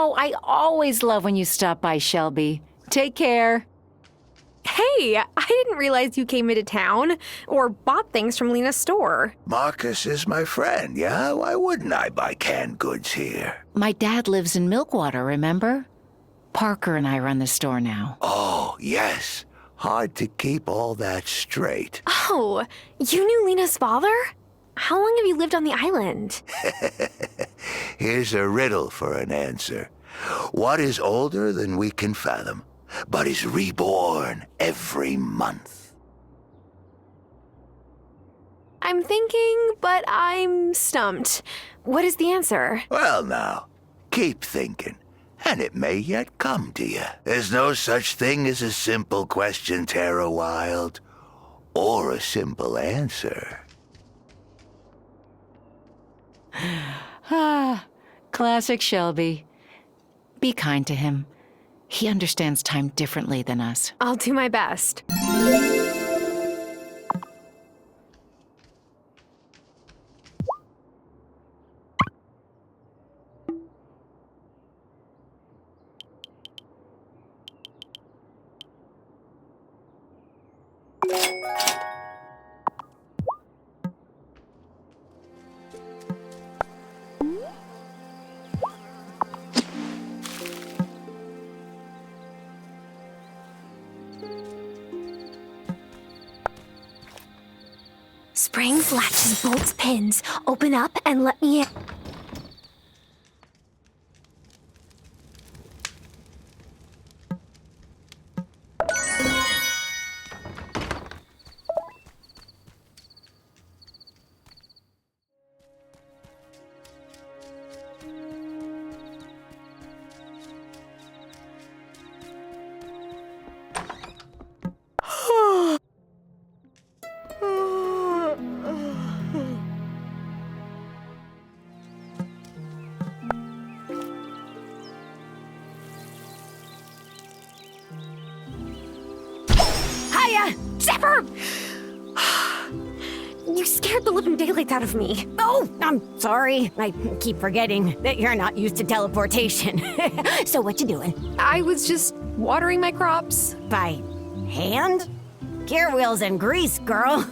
Oh, I always love when you stop by, Shelby. Take care. Hey, I didn't realize you came into town or bought things from Lena's store. Marcus is my friend, yeah? Why wouldn't I buy canned goods here? My dad lives in Milkwater, remember? Parker and I run the store now. Oh, yes. Hard to keep all that straight. Oh, you knew Lena's father? How long have you lived on the island? Here's a riddle for an answer. What is older than we can fathom, but is reborn every month? I'm thinking, but I'm stumped. What is the answer? Well now, keep thinking, and it may yet come to you. There's no such thing as a simple question, Tara Wylde, or a simple answer. Ah, classic Shelby. Be kind to him. He understands time differently than us. I'll do my best. Springs, latches, bolts, pins. Open up and let me in. Zephyr! You scared the living daylights out of me. Oh, I'm sorry. I keep forgetting that you're not used to teleportation. So what you doing? I was just watering my crops. By hand? Gear wheels and grease, girl.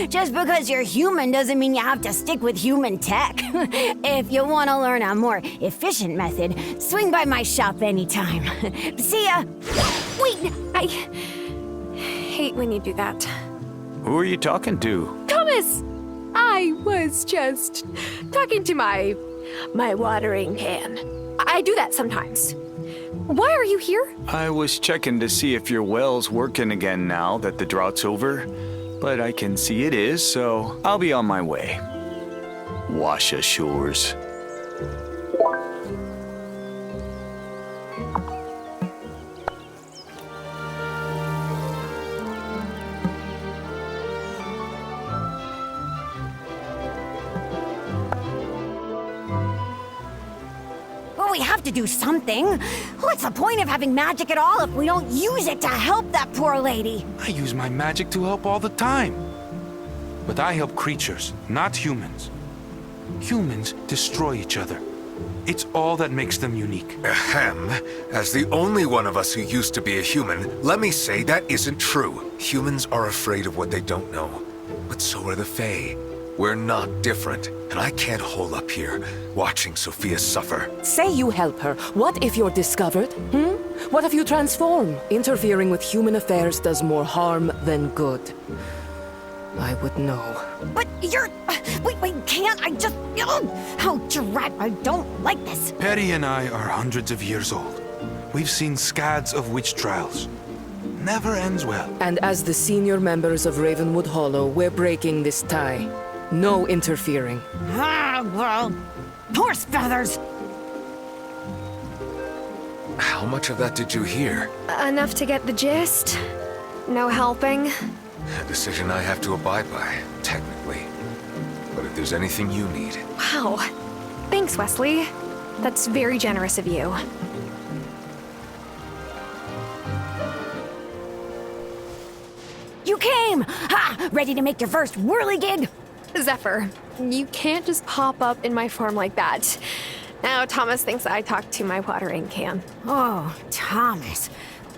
Just because you're human doesn't mean you have to stick with human tech. If you want to learn a more efficient method, swing by my shop anytime. See ya! Wait, I hate when you do that. Who are you talking to? Thomas! I was just talking to my watering can. I do that sometimes. Why are you here? I was checking to see if your well's working again now that the drought's over, but I can see it is, so I'll be on my way. Wash ashores. We have to do something. What's the point of having magic at all if we don't use it to help that poor lady? I use my magic to help all the time. But I help creatures, not humans. Humans destroy each other. It's all that makes them unique. Ahem. As the only one of us who used to be a human, let me say that isn't true. Humans are afraid of what they don't know. But so are the Fae. We're not different, and I can't hole up here, watching Sophia suffer. Say you help her. What if you're discovered? What if you transform? Interfering with human affairs does more harm than good. I would know. But you're... Wait, can't I just... Oh, drat, I don't like this. Perry and I are hundreds of years old. We've seen scads of witch trials. Never ends well. And as the senior members of Ravenwood Hollow, we're breaking this tie. No interfering. Well, horse feathers! How much of that did you hear? Enough to get the gist. No helping. A decision I have to abide by, technically. But if there's anything you need... Wow. Thanks, Wesley. That's very generous of you. You came! Ha! Ready to make your first whirligig? Zephyr, you can't just pop up in my form like that. Now Thomas thinks I talk to my watering can. Oh, Thomas.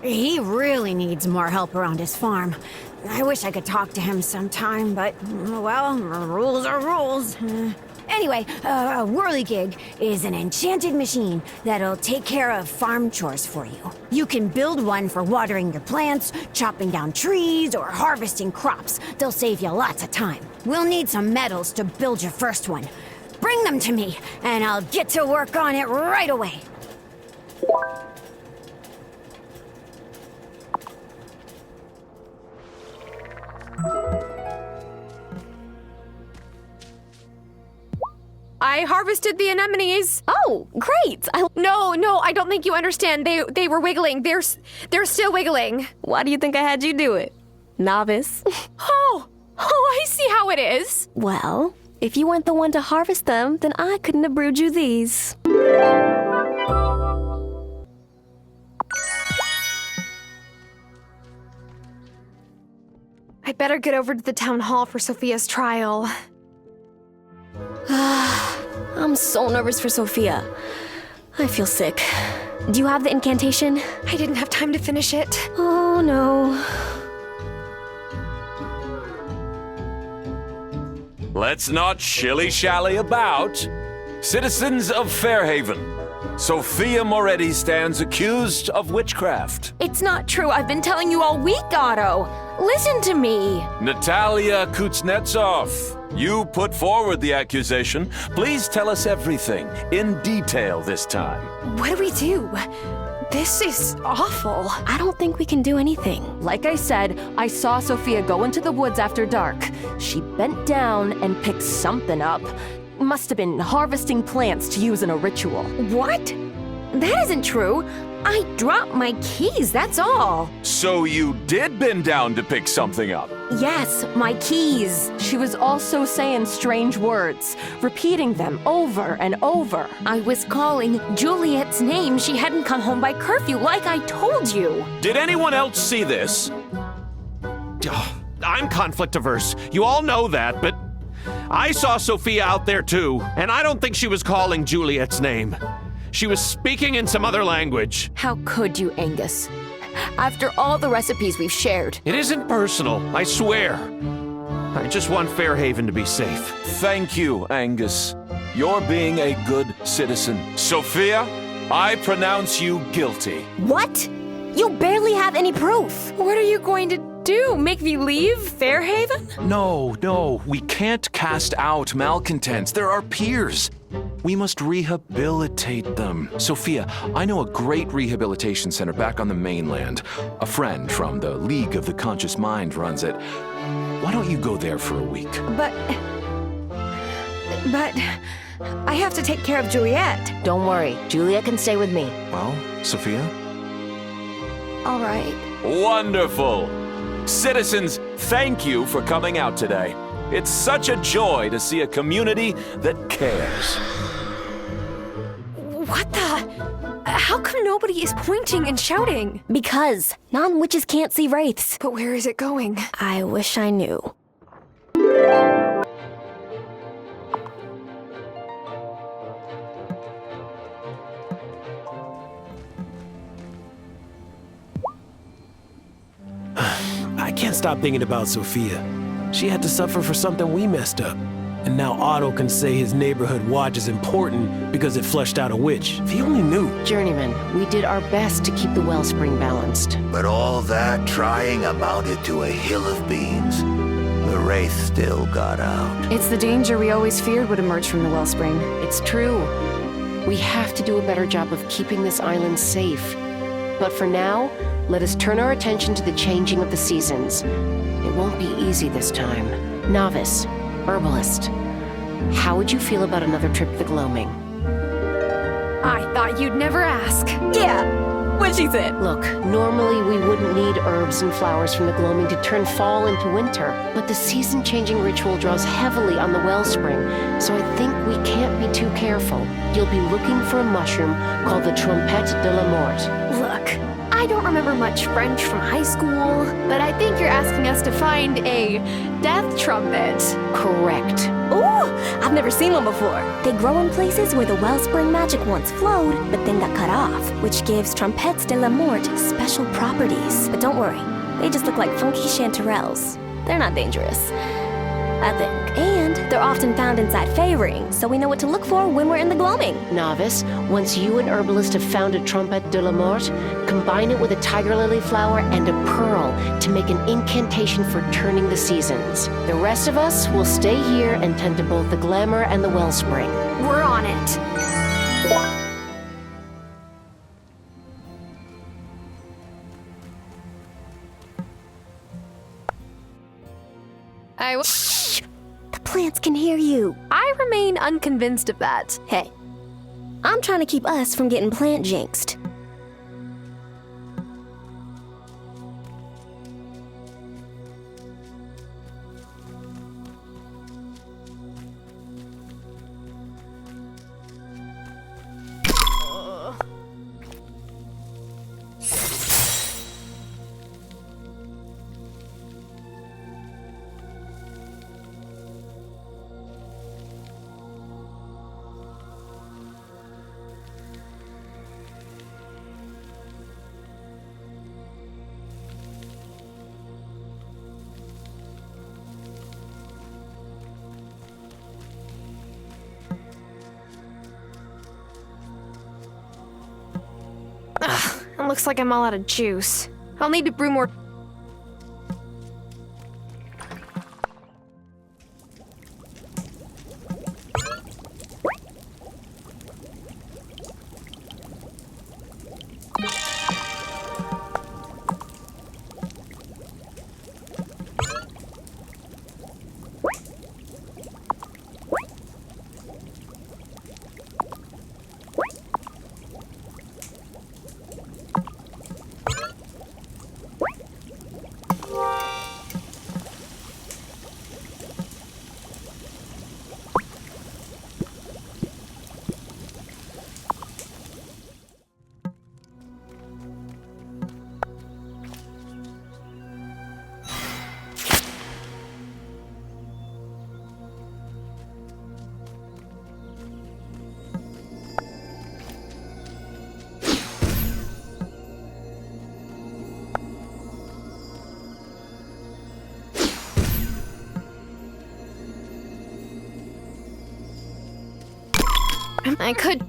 He really needs more help around his farm. I wish I could talk to him sometime, but, well, rules are rules. Anyway, a whirligig is an enchanted machine that'll take care of farm chores for you. You can build one for watering your plants, chopping down trees, or harvesting crops. They'll save you lots of time. We'll need some metals to build your first one. Bring them to me, and I'll get to work on it right away. I harvested the anemones. Oh, great! No, I don't think you understand. They were wiggling. They're still wiggling. Why do you think I had you do it? Novice. Oh, I see how it is. Well, if you weren't the one to harvest them, then I couldn't have brewed you these. I better get over to the town hall for Sophia's trial. I'm so nervous for Sophia. I feel sick. Do you have the incantation? I didn't have time to finish it. Oh no. Let's not shilly-shally about. Citizens of Fairhaven, Sophia Moretti stands accused of witchcraft. It's not true. I've been telling you all week, Otto. Listen to me. Natalia Kuznetsov, you put forward the accusation. Please tell us everything, in detail this time. What do we do? This is awful. I don't think we can do anything. Like I said, I saw Sophia go into the woods after dark. She bent down and picked something up. Must have been harvesting plants to use in a ritual. What? That isn't true. I dropped my keys, that's all. So you did bend down to pick something up? Yes, my keys. She was also saying strange words, repeating them over and over. I was calling Juliet's name. She hadn't come home by curfew, like I told you. Did anyone else see this? I'm conflict averse. You all know that, but I saw Sophia out there too, and I don't think she was calling Juliet's name. She was speaking in some other language. How could you, Angus? After all the recipes we've shared. It isn't personal, I swear. I just want Fairhaven to be safe. Thank you, Angus. You're being a good citizen. Sophia, I pronounce you guilty. What? You barely have any proof. What are you going to do? Make me leave Fairhaven? No, we can't cast out malcontents. They're our peers. We must rehabilitate them. Sophia, I know a great rehabilitation center back on the mainland. A friend from the League of the Conscious Mind runs it. Why don't you go there for a week? But I have to take care of Juliet. Don't worry, Julia can stay with me. Well, Sophia? All right. Wonderful. Citizens, thank you for coming out today. It's such a joy to see a community that cares. What the? How come nobody is pointing and shouting? Because non-witches can't see wraiths. But where is it going? I wish I knew. I can't stop thinking about Sophia. She had to suffer for something we messed up. And now Otto can say his neighborhood watch is important because it flushed out a witch. If he only knew. Journeyman, we did our best to keep the wellspring balanced. But all that trying amounted to a hill of beans. The wraith still got out. It's the danger we always feared would emerge from the wellspring. It's true. We have to do a better job of keeping this island safe. But for now, let us turn our attention to the changing of the seasons. It won't be easy this time. Novice, herbalist, how would you feel about another trip to the gloaming? I thought you'd never ask. Yeah, what'd she say? Look, normally we wouldn't need herbs and flowers from the gloaming to turn fall into winter, but the season-changing ritual draws heavily on the wellspring, so I think we can't be too careful. You'll be looking for a mushroom called the Trompette de la Mort. Look, I don't remember much French from high school, but I think you're asking us to find a death trumpet. Correct. Ooh, I've never seen one before. They grow in places where the wellspring magic once flowed, but then got cut off, which gives Trompettes de la Mort special properties. But don't worry, they just look like funky chanterelles. They're not dangerous, I think. And they're often found inside Fey rings, so we know what to look for when we're in the gloaming. Novice, once you and Herbalist have found a Trompette de la Mort, combine it with a tiger lily flower and a pearl to make an incantation for turning the seasons. The rest of us will stay here and tend to both the glamour and the wellspring. We're on it. The plants can hear you. I remain unconvinced of that. Hey, I'm trying to keep us from getting plant jinxed. It looks like I'm all out of juice. I'll need to brew more. I could.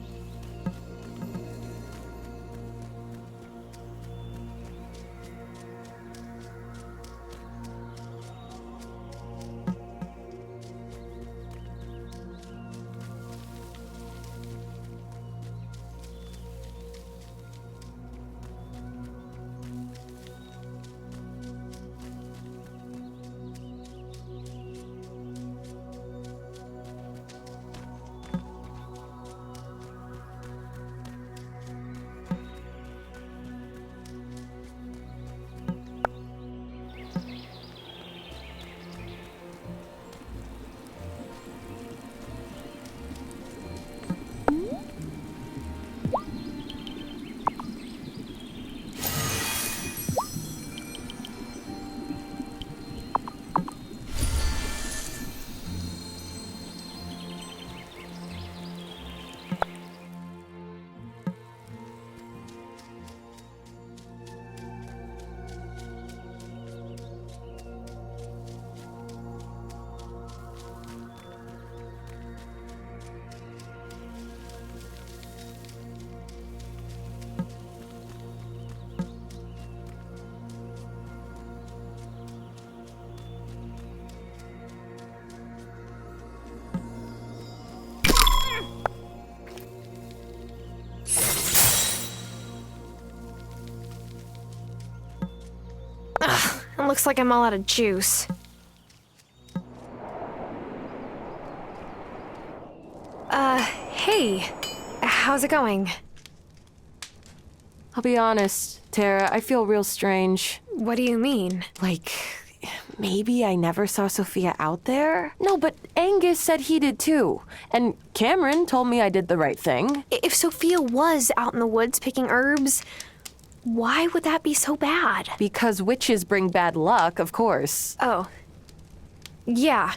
It looks like I'm all out of juice. Hey. How's it going? I'll be honest, Tara, I feel real strange. What do you mean? Like, maybe I never saw Sophia out there? No, but Angus said he did too. And Cameron told me I did the right thing. If Sophia was out in the woods picking herbs, why would that be so bad? Because witches bring bad luck, of course. Oh. Yeah.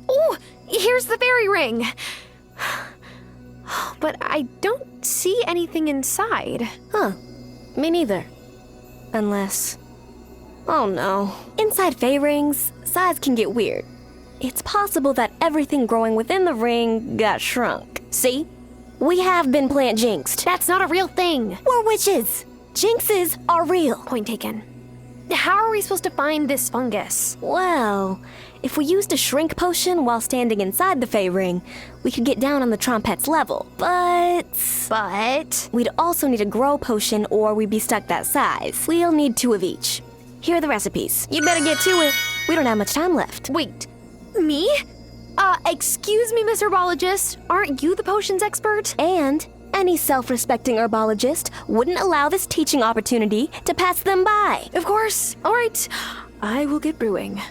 Oh, here's the fairy ring. But I don't see anything inside. Huh. Me neither. Unless... Oh no. Inside fae rings, size can get weird. It's possible that everything growing within the ring got shrunk. See? We have been plant jinxed. That's not a real thing. We're witches. Jinxes are real. Point taken. How are we supposed to find this fungus? Well, if we used a shrink potion while standing inside the fae ring, we could get down on the trumpet's level. But we'd also need a grow potion or we'd be stuck that size. We'll need 2 of each. Here are the recipes. You'd better get to it. We don't have much time left. Wait, me? Excuse me, Miss Herbologist. Aren't you the potions expert? And any self-respecting herbologist wouldn't allow this teaching opportunity to pass them by. Of course. All right. I will get brewing.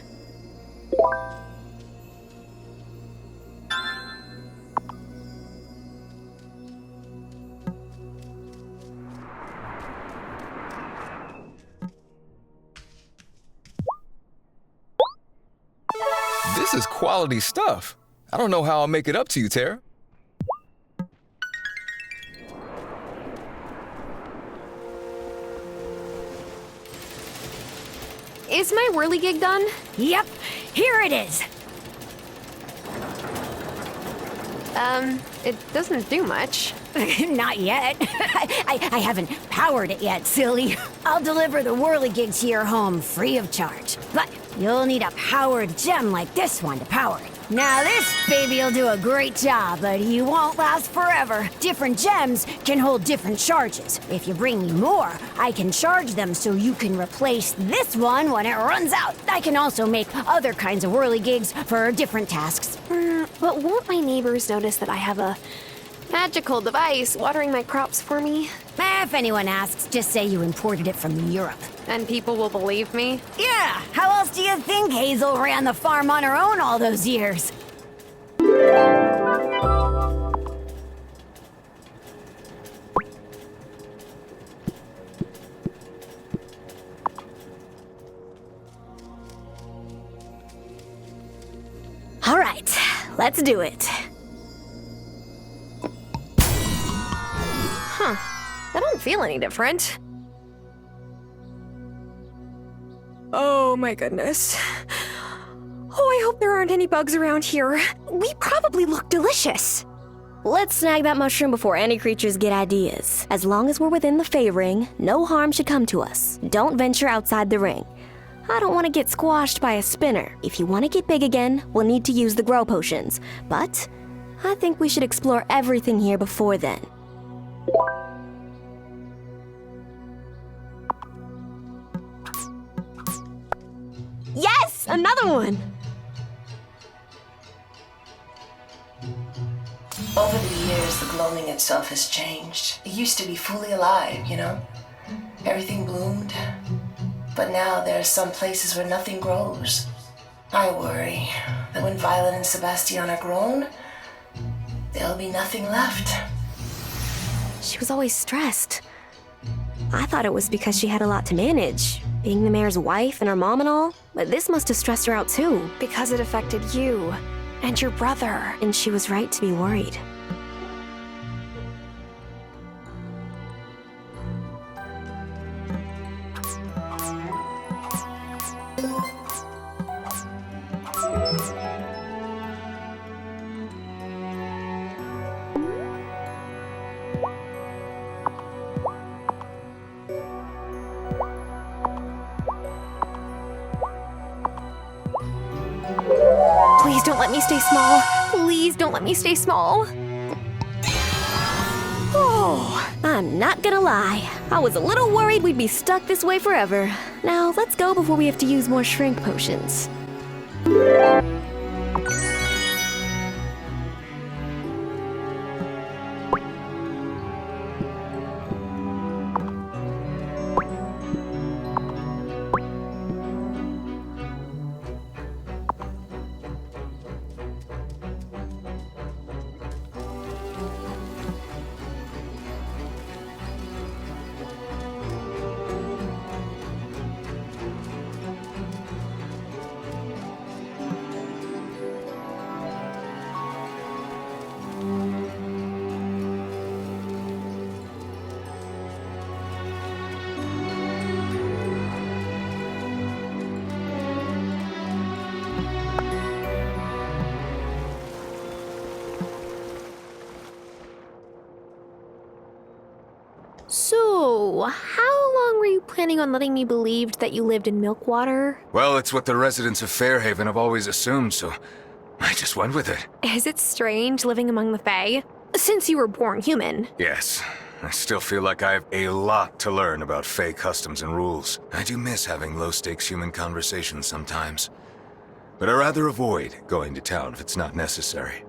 This is quality stuff. I don't know how I'll make it up to you, Tara. Is my whirligig done? Yep, here it is. It doesn't do much. Not yet. I haven't powered it yet, silly. I'll deliver the whirligig to your home free of charge. But you'll need a powered gem like this one to power it. Now this baby'll do a great job, but he won't last forever. Different gems can hold different charges. If you bring me more, I can charge them so you can replace this one when it runs out. I can also make other kinds of whirligigs for different tasks. But won't my neighbors notice that I have a magical device watering my crops for me? If anyone asks, just say you imported it from Europe. And people will believe me? Yeah, how else do you think Hazel ran the farm on her own all those years? All right, let's do it. Huh. I don't feel any different. Oh my goodness. Oh, I hope there aren't any bugs around here. We probably look delicious. Let's snag that mushroom before any creatures get ideas. As long as we're within the Fae ring, no harm should come to us. Don't venture outside the ring. I don't want to get squashed by a spinner. If you want to get big again, we'll need to use the grow potions. But I think we should explore everything here before then. Yes! Another one! Over the years, the gloaming itself has changed. It used to be fully alive, you know? Everything bloomed. But now there are some places where nothing grows. I worry that when Violet and Sebastian are grown, there'll be nothing left. She was always stressed. I thought it was because she had a lot to manage, being the mayor's wife and her mom and all, but this must have stressed her out too. Because it affected you and your brother. And she was right to be worried. Please don't let me stay small. Please don't let me stay small. Oh, I'm not gonna lie. I was a little worried we'd be stuck this way forever. Now, let's go before we have to use more shrink potions. So, how long were you planning on letting me believe that you lived in Milkwater? Well, it's what the residents of Fairhaven have always assumed, so I just went with it. Is it strange living among the Fae? Since you were born human. Yes, I still feel like I have a lot to learn about Fae customs and rules. I do miss having low-stakes human conversations sometimes. But I'd rather avoid going to town if it's not necessary.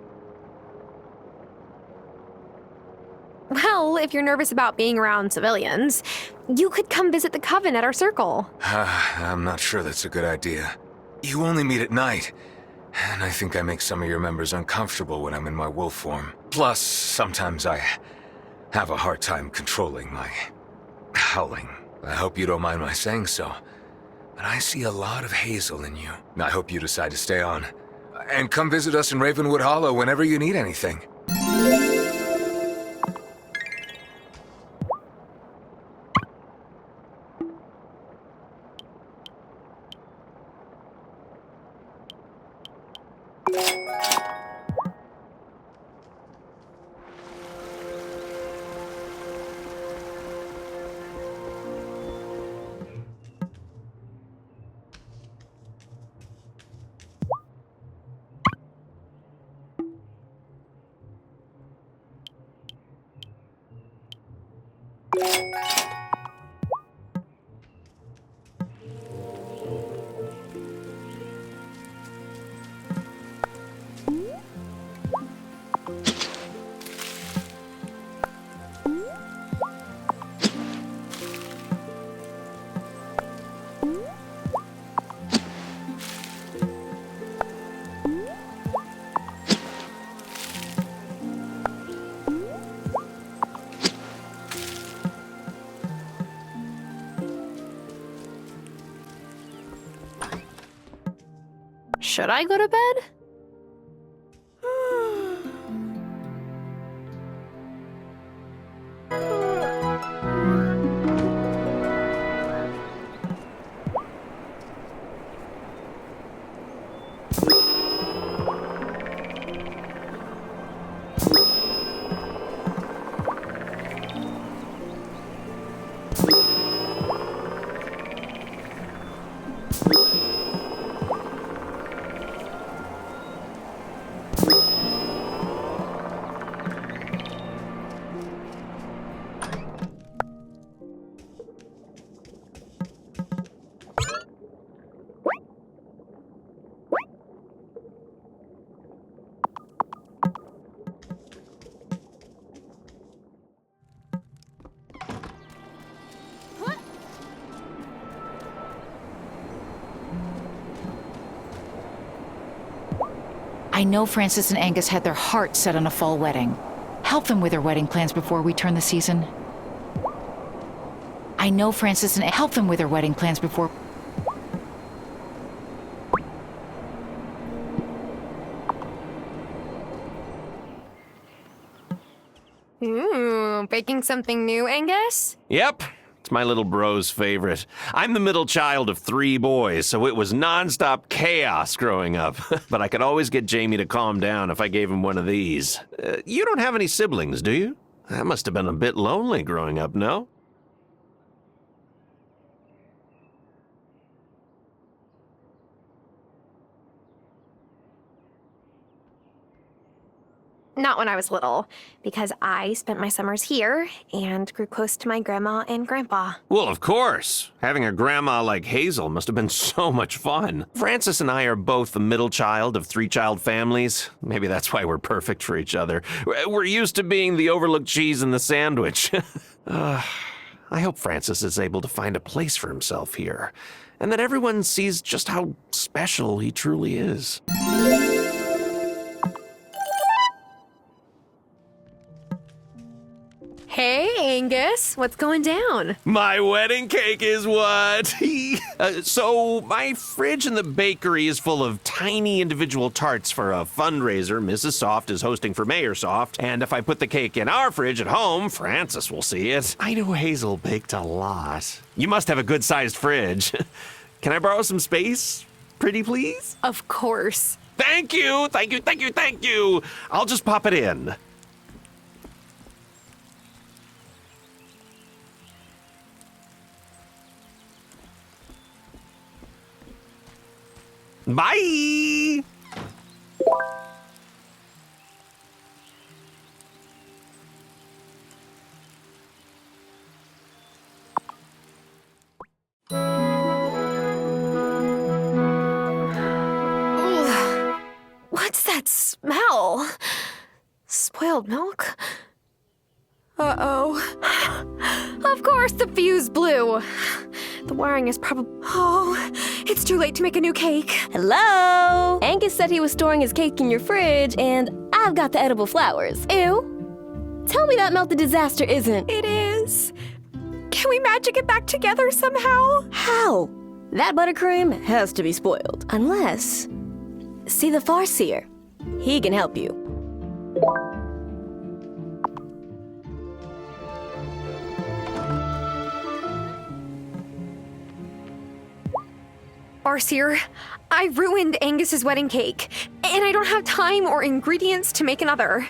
Well, if you're nervous about being around civilians, you could come visit the coven at our circle. I'm not sure that's a good idea. You only meet at night, and I think I make some of your members uncomfortable when I'm in my wolf form. Plus, sometimes I have a hard time controlling my howling. I hope you don't mind my saying so, but I see a lot of Hazel in you. I hope you decide to stay on. And come visit us in Ravenwood Hollow whenever you need anything. Should I go to bed? I know Francis and Angus had their hearts set on a fall wedding. Help them with their wedding plans before we turn the season. I know Francis and help them with their wedding plans before... Baking something new, Angus? Yep. It's my little bro's favorite. I'm the middle child of 3 boys, so it was nonstop chaos growing up. But I could always get Jamie to calm down if I gave him one of these. You don't have any siblings, do you? That must have been a bit lonely growing up, no? not when I was little, because I spent my summers here and grew close to my grandma and grandpa. Well, of course. Having a grandma like Hazel must have been so much fun. Francis and I are both the middle child of 3-child families. Maybe that's why we're perfect for each other. We're used to being the overlooked cheese in the sandwich. I hope Francis is able to find a place for himself here, and that everyone sees just how special he truly is. Hey, Angus, what's going down? My wedding cake is what? So my fridge in the bakery is full of tiny individual tarts for a fundraiser Mrs. Soft is hosting for Mayor Soft. And if I put the cake in our fridge at home, Francis will see it. I know Hazel baked a lot. You must have a good-sized fridge. Can I borrow some space? Pretty please? Of course. Thank you, thank you, thank you, thank you. I'll just pop it in. Bye! Ugh. What's that smell? Spoiled milk? Uh-oh. Of course the fuse blew. The wiring is probably... Oh, it's too late to make a new cake. Hello? Angus said he was storing his cake in your fridge, and I've got the edible flowers. Ew. Tell me that melted disaster isn't. It is. Can we magic it back together somehow? How? That buttercream has to be spoiled. Unless... See the Farseer. He can help you. Farseer, I ruined Angus's wedding cake, and I don't have time or ingredients to make another.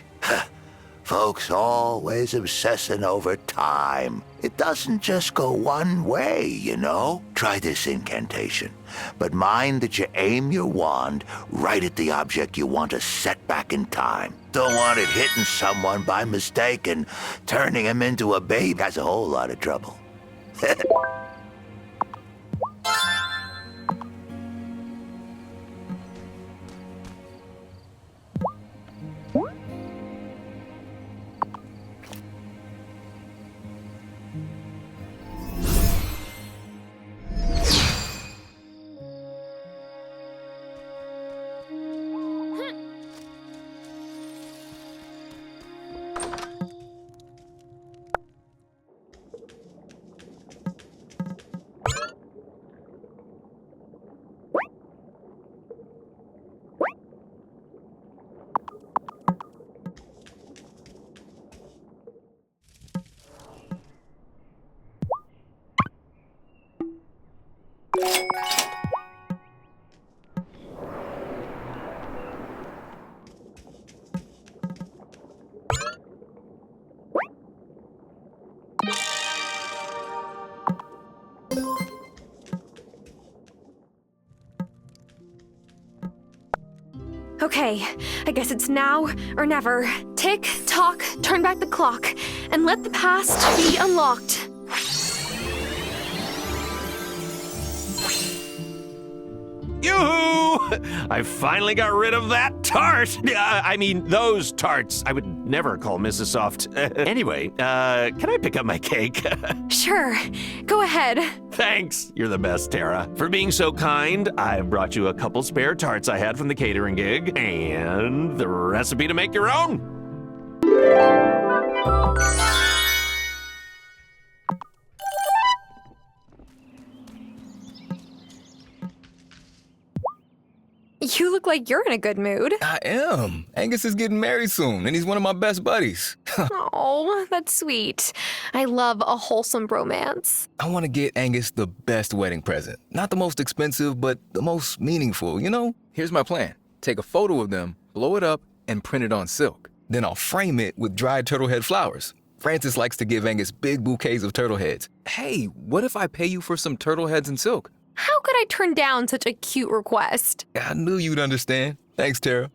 Folks always obsessing over time. It doesn't just go one way, you know. Try this incantation, but mind that you aim your wand right at the object you want to set back in time. Don't want it hitting someone by mistake and turning him into a babe. That's a whole lot of trouble. Okay, I guess it's now or never. Tick, tock, turn back the clock, and let the past be unlocked. Yoo-hoo! I finally got rid of that tart! I mean, those tarts. I would never call Mrs. Soft. Anyway, can I pick up my cake? Sure, go ahead. Thanks. You're the best, Tara. For being so kind, I've brought you a couple spare tarts I had from the catering gig, and the recipe to make your own. You look like you're in a good mood. I am. Angus is getting married soon, and he's one of my best buddies. Oh, that's sweet. I love a wholesome romance. I want to get Angus the best wedding present. Not the most expensive, but the most meaningful, you know? Here's my plan. Take a photo of them, blow it up, and print it on silk. Then I'll frame it with dried turtle head flowers. Francis likes to give Angus big bouquets of turtle heads. Hey, what if I pay you for some turtle heads and silk? How could I turn down such a cute request? I knew you'd understand. Thanks, Tara.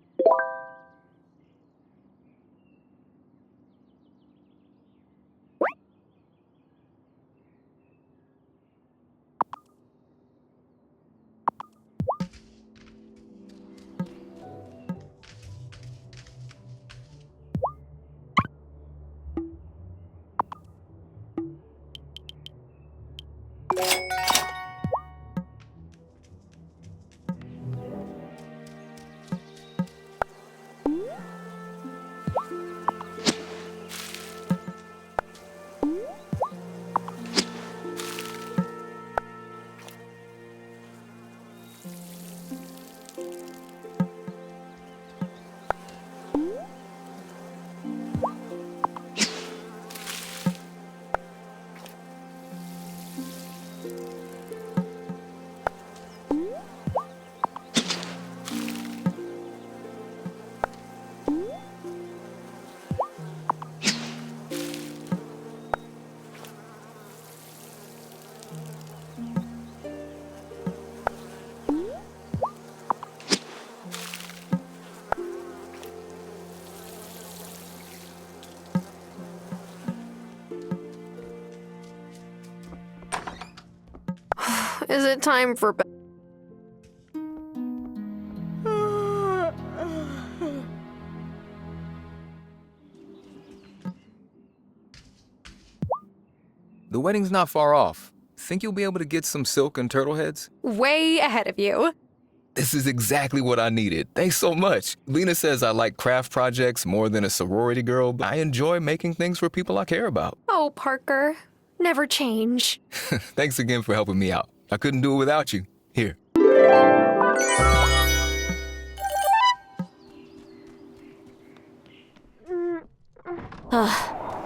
Is it time for bed? The wedding's not far off. Think you'll be able to get some silk and turtle heads? Way ahead of you. This is exactly what I needed. Thanks so much. Lena says I like craft projects more than a sorority girl, but I enjoy making things for people I care about. Oh, Parker. Never change. Thanks again for helping me out. I couldn't do it without you. Here.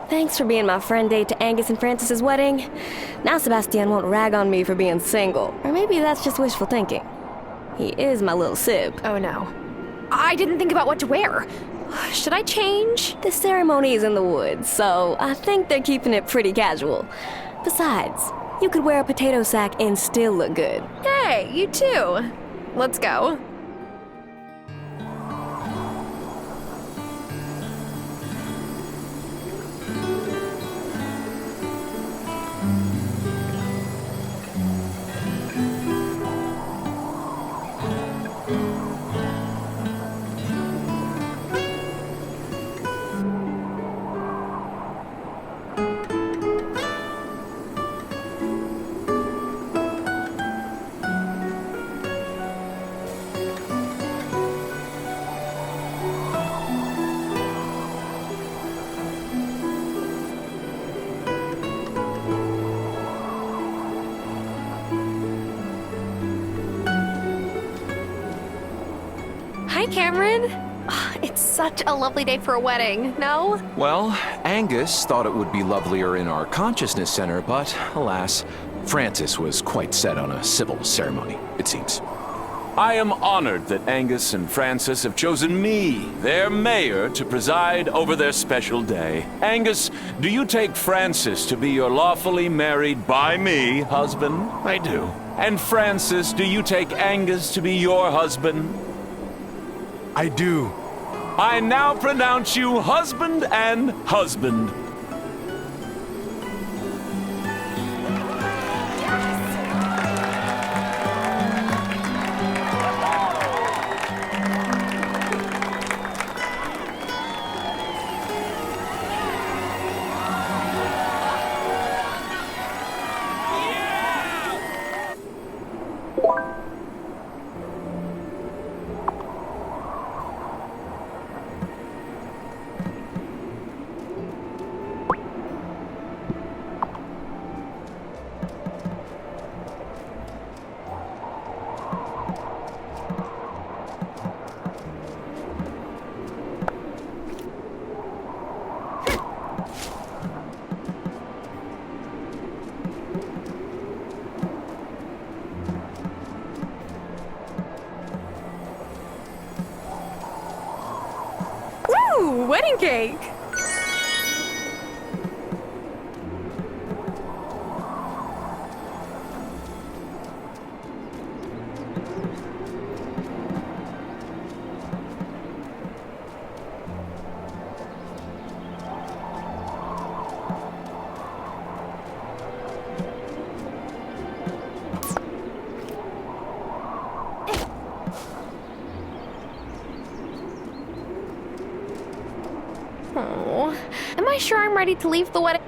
Thanks for being my friend date to Angus and Francis's wedding. Now Sebastian won't rag on me for being single. Or maybe that's just wishful thinking. He is my little sib. Oh no. I didn't think about what to wear. Should I change? The ceremony is in the woods, so I think they're keeping it pretty casual. Besides, you could wear a potato sack and still look good. Hey, you too. Let's go. Hi, Cameron. It's such a lovely day for a wedding, no? Well, Angus thought it would be lovelier in our consciousness center, but alas, Francis was quite set on a civil ceremony, it seems. I am honored that Angus and Francis have chosen me, their mayor, to preside over their special day. Angus, do you take Francis to be your lawfully married by me husband? I do. And Francis, do you take Angus to be your husband? I do. I now pronounce you husband and husband. Ooh, wedding cake! Oh, am I sure I'm ready to leave the wedding?